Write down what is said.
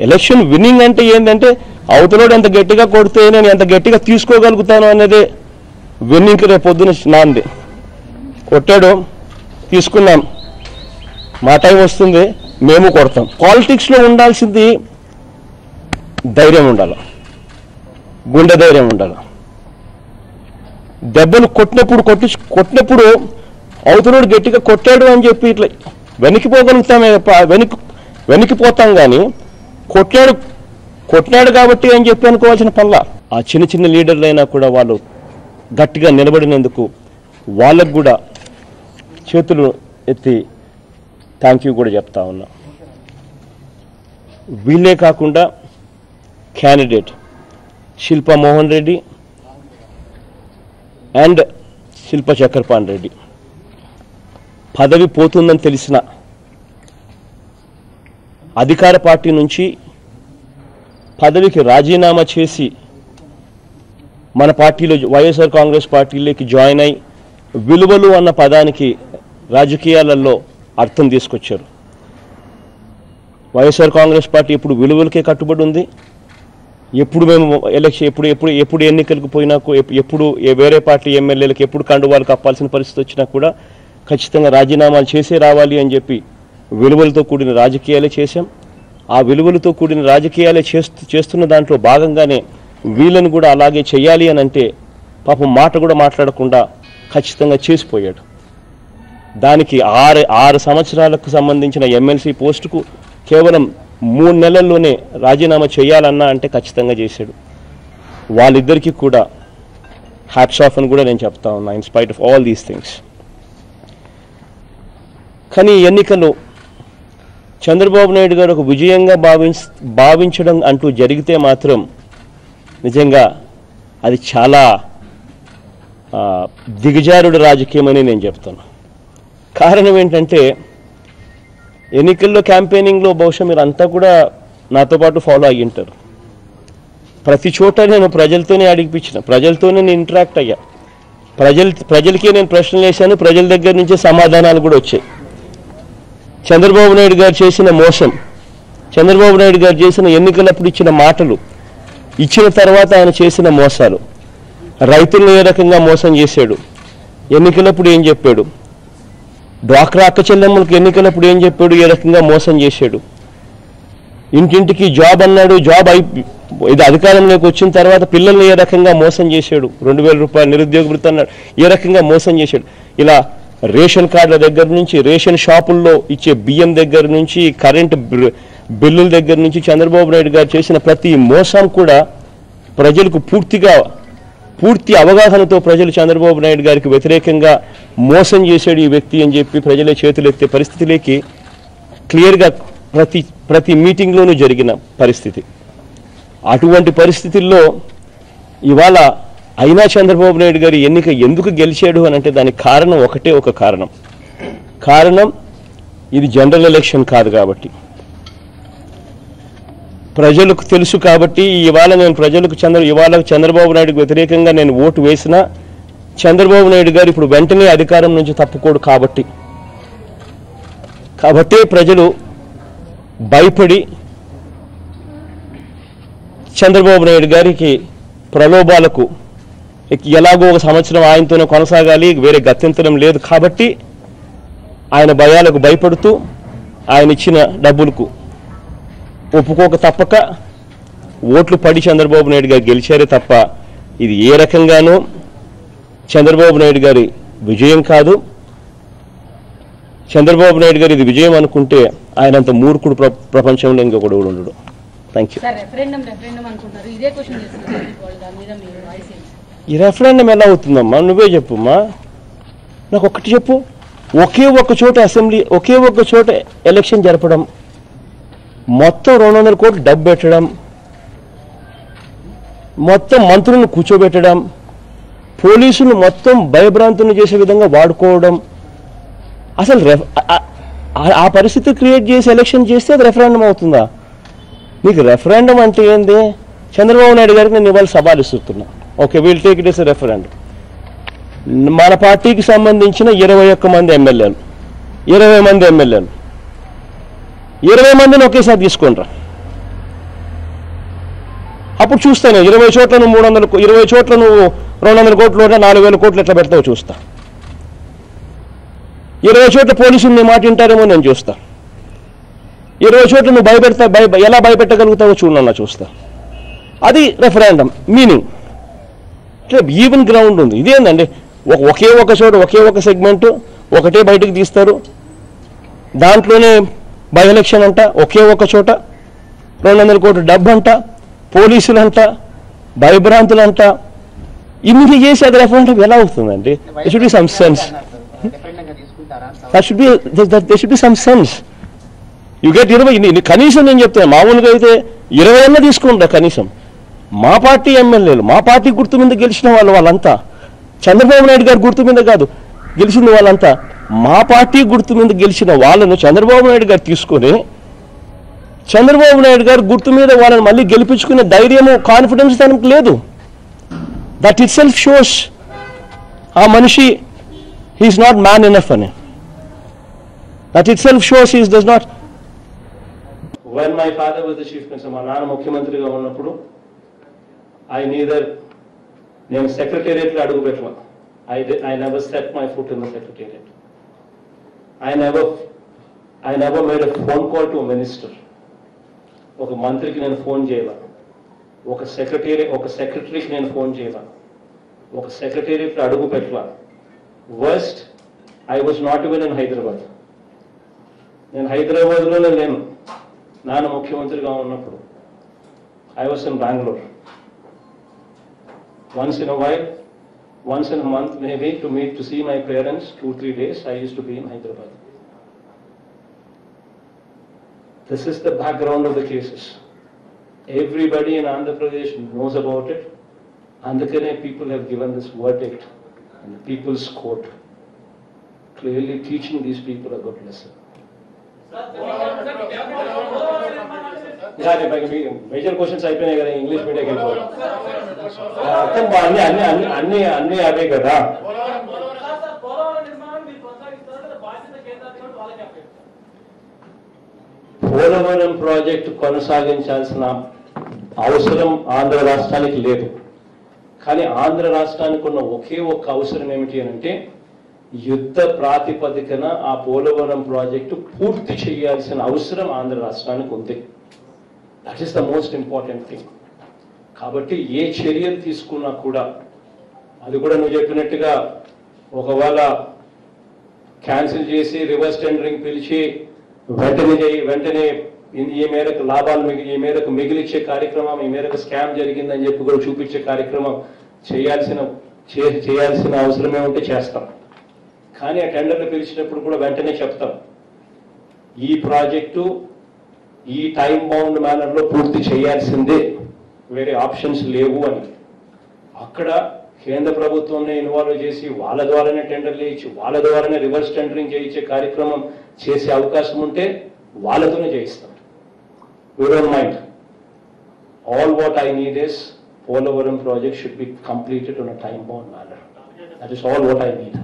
Election winnowing అంటే ఏంటంటే అవతలోడు ఎంత గట్టిగా కొడితే నేను ఎంత గట్టిగా తీసుకోగలుగుతాను అనేది విన్నింగ్కి రేపు పొద్దున నాంది. కొట్టాడు, తీసుకున్నాం, మా టైం వస్తుంది, మేము కొడతాం. పాలిటిక్స్లో ఉండాల్సింది ధైర్యం ఉండాలి, గుండె ధైర్యం ఉండాలి. దెబ్బలు కొట్టినప్పుడు అవతలోడు గట్టిగా కొట్టాడు అని చెప్పి ఇట్లా వెనక్కిపోగలుగుతామే తప్ప వెనక్కిపోతాం. కానీ కొట్టినాడు కాబట్టి అని చెప్పి అనుకోవాల్సిన పనుల. ఆ చిన్న చిన్న లీడర్లు అయినా కూడా వాళ్ళు గట్టిగా నిలబడినందుకు వాళ్ళకు కూడా చేతులు ఎత్తి థ్యాంక్ యూ కూడా చెప్తా ఉన్నా. వీళ్ళే కాకుండా క్యాండిడేట్ శిల్పా మోహన్ రెడ్డి అండ్ శిల్ప చక్రపాణి రెడ్డి పదవి పోతుందని తెలిసిన అధికార పార్టీ నుంచి పదవికి రాజీనామా చేసి మన పార్టీలో వైఎస్ఆర్ కాంగ్రెస్ పార్టీలోకి జాయిన్ అయి విలువలు అన్న పదానికి రాజకీయాలలో అర్థం తీసుకొచ్చారు. వైఎస్ఆర్ కాంగ్రెస్ పార్టీ ఎప్పుడు విలువలకే కట్టుబడి ఉంది. ఎప్పుడు మేము ఎలక్షన్ ఎప్పుడు ఎన్నికలకు పోయినా ఎప్పుడు వేరే పార్టీ ఎమ్మెల్యేలకు ఎప్పుడు కండువాలు కప్పాల్సిన పరిస్థితి వచ్చినా కూడా ఖచ్చితంగా రాజీనామాలు చేసే రావాలి అని చెప్పి విలువలతో కూడిన రాజకీయాలే చేశాం. ఆ విలువలతో కూడిన రాజకీయాలే చేస్తున్న దాంట్లో భాగంగానే వీళ్ళని కూడా అలాగే చేయాలి అని అంటే పాపం మాట కూడా మాట్లాడకుండా ఖచ్చితంగా చేసిపోయాడు. దానికి 6 సంవత్సరాలకు సంబంధించిన ఎమ్మెల్సీ పోస్టుకు కేవలం 3 నెలల్లోనే రాజీనామా చేయాలన్నా అంటే ఖచ్చితంగా చేశాడు. వాళ్ళిద్దరికీ కూడా హ్యాట్స్ ఆఫ్ అని కూడా నేను చెప్తా ఉన్నా, in spite of all these things. కానీ ఎన్నికలు చంద్రబాబు నాయుడు గారు ఒక విజయంగా భావించడం అంటూ జరిగితే మాత్రం నిజంగా అది చాలా దిగజారుడు రాజకీయమని నేను చెప్తాను. కారణం ఏంటంటే ఎన్నికల్లో క్యాంపెయినింగ్లో బహుశా మీరు అంతా కూడా నాతో పాటు ఫాలో అయ్యి ఉంటారు. ప్రతి చోట నేను ప్రజలతోనే అడిగిపించిన, ప్రజలతోనే నేను ఇంటరాక్ట్ అయ్యా, ప్రజలకే నేను ప్రశ్నలు వేశాను, ప్రజల దగ్గర నుంచి సమాధానాలు కూడా వచ్చాయి. చంద్రబాబు నాయుడు గారు చేసిన మోసం, చంద్రబాబు నాయుడు గారు చేసిన ఎన్నికలప్పుడు ఇచ్చిన మాటలు, ఇచ్చిన తర్వాత ఆయన చేసిన మోసాలు, రైతులను ఏ రకంగా మోసం చేశాడు, ఎన్నికలప్పుడు ఏం చెప్పాడు, డ్వాక్రా అక్క చెల్లెమ్మలకు ఎన్నికలప్పుడు ఏం చెప్పాడు, ఏ రకంగా మోసం చేశాడు, ఇంటింటికి జాబ్ అన్నాడు, జాబ్ ఇది అధికారంలోకి వచ్చిన తర్వాత పిల్లల్ని ఏ రకంగా మోసం చేశాడు, 2000 రూపాయలు నిరుద్యోగ భృతి అన్నాడు, ఏ రకంగా మోసం చేశాడు. ఇలా రేషన్ కార్డుల దగ్గర నుంచి, రేషన్ షాపుల్లో ఇచ్చే బియ్యం దగ్గర నుంచి, కరెంటు బిల్లుల దగ్గర నుంచి చంద్రబాబు నాయుడు గారు చేసిన ప్రతి మోసం కూడా ప్రజలకు పూర్తి అవగాహనతో ప్రజలు చంద్రబాబు నాయుడు గారికి వ్యతిరేకంగా మోసం చేశాడు ఈ వ్యక్తి అని చెప్పి ప్రజలే చేతులెత్తే పరిస్థితిలోకి క్లియర్గా ప్రతి మీటింగ్లోనూ జరిగిన పరిస్థితి. అటువంటి పరిస్థితుల్లో ఇవాళ అయినా చంద్రబాబు నాయుడు గారి ఎన్నిక ఎందుకు గెలిచాడు అని అంటే దానికి కారణం ఒకటే ఒక కారణం ఇది జనరల్ ఎలక్షన్ కాదు కాబట్టి, ప్రజలకు తెలుసు కాబట్టి. ఇవాళ నేను చంద్రబాబు నాయుడుకు వ్యతిరేకంగా నేను ఓటు వేసినా చంద్రబాబు నాయుడు గారు ఇప్పుడు వెంటనే అధికారం నుంచి తప్పుకోడు కాబట్టే ప్రజలు భయపడి చంద్రబాబు నాయుడు గారికి ప్రలోభాలకు ఎలాగో ఒక సంవత్సరం ఆయనతోనే కొనసాగాలి, వేరే గత్యంతరం లేదు కాబట్టి ఆయన భయాలకు భయపడుతూ ఆయన ఇచ్చిన డబ్బులకు ఒప్పుకోక తప్పక ఓట్లు పడి చంద్రబాబు నాయుడు గారు గెలిచారే తప్ప ఇది ఏ రకంగానూ చంద్రబాబు నాయుడు గారి విజయం కాదు. చంద్రబాబు నాయుడు గారు ఇది విజయం అనుకుంటే ఆయనంత మూర్ఖుడు ప్రపంచంలో ఇంకొకడు ఉండడు. Thank you. ఈ రెఫరెండం ఎలా అవుతుందమ్మా? నువ్వే చెప్పుమ్మా, నాకు ఒక్కటి చెప్పు. ఒకే ఒక్క చోట అసెంబ్లీ, ఒకే ఒక్క చోట ఎలక్షన్ జరపడం, మొత్తం 200 కోట్లు డబ్బు పెట్టడం, మొత్తం మంత్రులను కూర్చోబెట్టడం, పోలీసులు మొత్తం భయభ్రాంతులను చేసే విధంగా వాడుకోవడం, అసలు ఆ పరిస్థితి క్రియేట్ చేసి ఎలక్షన్ చేస్తే అది రెఫరెండం అవుతుందా? నీకు రెఫరెండం అంటే ఏంది? చంద్రబాబు నాయుడు గారికి నేను ఇవాళ సవాల్ ఇస్తున్నా. Okay, we'll take it as referendum. మన పార్టీకి సంబంధించిన 21 మంది ఎమ్మెల్యేలు, 20 మంది ఎమ్మెల్యేలు, 20 మందిని ఒకేసారి తీసుకుంటారా? అప్పుడు చూస్తాను 20 చోట్ల నువ్వు 20 చోట్ల నువ్వు 200 కోట్లు 4,000 కోట్లు ఎట్లా పెడతావు చూస్తా. 20 చోట్ల పోలీసులు నీ మాట వింటారేమో నేను చూస్తా. 20 చోట్ల నువ్వు ఎలా భయపెట్టగలుగుతావో చూడన్నా చూస్తా. అది రెఫరెండం మీనింగ్. ఈవెన్ గ్రౌండ్ ఉంది. ఇదేందండి ఒకే ఒక చోట ఒకే ఒక సెగ్మెంట్ ఒకటే బయటకు తీస్తారు, దాంట్లోనే బై ఎలక్షన్ అంట, ఒకే ఒక చోట 200 కోట్ల డబ్బు అంట, పోలీసులంట, భయభ్రాంతులంట, ఇన్ని చేసి అది రెఫరెండం ఎలా అవుతుందండి? They should be some sense. They should be some sense. You get 20 కనీసం నేను చెప్తాను, మామూలుగా అయితే 20 అన్నా తీసుకుంటా కనీసం. మా పార్టీ ఎమ్మెల్యేలు, మా పార్టీ గుర్తు మీద గెలిచిన వాళ్ళంతా, చంద్రబాబు నాయుడు గారి గుర్తు మీద కాదు గెలిచిన వాళ్ళంతా, మా పార్టీ గుర్తు మీద గెలిచిన వాళ్ళను చంద్రబాబు నాయుడు గారు తీసుకొని చంద్రబాబు నాయుడు గారు గుర్తు మీద వాళ్ళని మళ్ళీ గెలిపించుకునే ధైర్యము, కాన్ఫిడెన్స్ తనకు లేదు. దట్ ఇట్ సెల్ఫ్ షోస్ ఆ మనిషి హీఈస్ నాట్ మ్యాన్ ఎనఫ్ అని. That it self shows he does not. When my father was the chief minister, మా నాన్న ముఖ్యమంత్రిగా ఉన్నప్పుడు నేను సెక్రటేరియట్లో అడుగు పెట్టాను. I never set my foot in the secretariat. I never made a phone call to a minister. ఒక మంత్రికి నేను ఫోన్ చేయాల, ఒక సెక్రటరీకి నేను ఫోన్ చేయాల, ఒక సెక్రటేరియట్లో అడుగు పెట్టాల. Worst, I was not even in Hyderabad. నేను హైదరాబాద్లోనే లేను నాన్న ముఖ్యమంత్రిగా ఉన్నప్పుడు. I was in Bangalore. Once in a while, once in a month maybe, to see my parents 2-3 days, I used to be in Hyderabad. This is the background of the cases. Everybody in Andhra Pradesh knows about it. Andhra people have given this verdict in the People's Court, clearly teaching these people a good lesson. Major questions అయిపోయినాయి కదా, English medium వెళ్ళిపోయి అన్ని అవే కదా. Polavaram project కొనసాగించాల్సిన అవసరం ఆంధ్ర రాష్ట్రానికి లేదు. కానీ ఆంధ్ర రాష్ట్రానికి ఉన్న ఒకే ఒక్క అవసరం ఏమిటి అంటే యుద్ధ ప్రాతిపదికన ఆ పోలవరం ప్రాజెక్టు పూర్తి చేయాల్సిన అవసరం ఆంధ్ర రాష్ట్రానికి ఉంది. That is the most important thing. కాబట్టి ఏ చర్యలు తీసుకున్నా కూడా, అది కూడా నువ్వు చెప్పినట్టుగా ఒకవేళ క్యాన్సిల్ చేసి రివర్స్ టెండరింగ్ పిలిచి వెంటనే ఈ మేరకు లాభాలు ఈ మేరకు మిగిలిచ్చే కార్యక్రమం, ఈ మేరకు స్కామ్ జరిగిందని చెప్పి కూడా చూపించే కార్యక్రమం చేయాల్సిన అవసరమే ఉంటే చేస్తాం. కానీ ఆ టెండర్లు పిలిచినప్పుడు కూడా వెంటనే చెప్తాం, ఈ ప్రాజెక్టు ఈ టైం బౌండ్ మేనర్లో పూర్తి చేయాల్సిందే, వేరే ఆప్షన్స్ లేవు అని. అక్కడ కేంద్ర ప్రభుత్వంనే ఇన్వాల్వ్ చేసి వాళ్ళ ద్వారానే టెండర్లు ఇచ్చి వాళ్ళ ద్వారానే రివర్స్ టెండరింగ్ చేయించే కార్యక్రమం చేసే అవకాశం ఉంటే వాళ్ళతోనే చేయిస్తాం. We don't mind. All what I need is Polavaram project should be completed on a time bound manner. That is all what I need.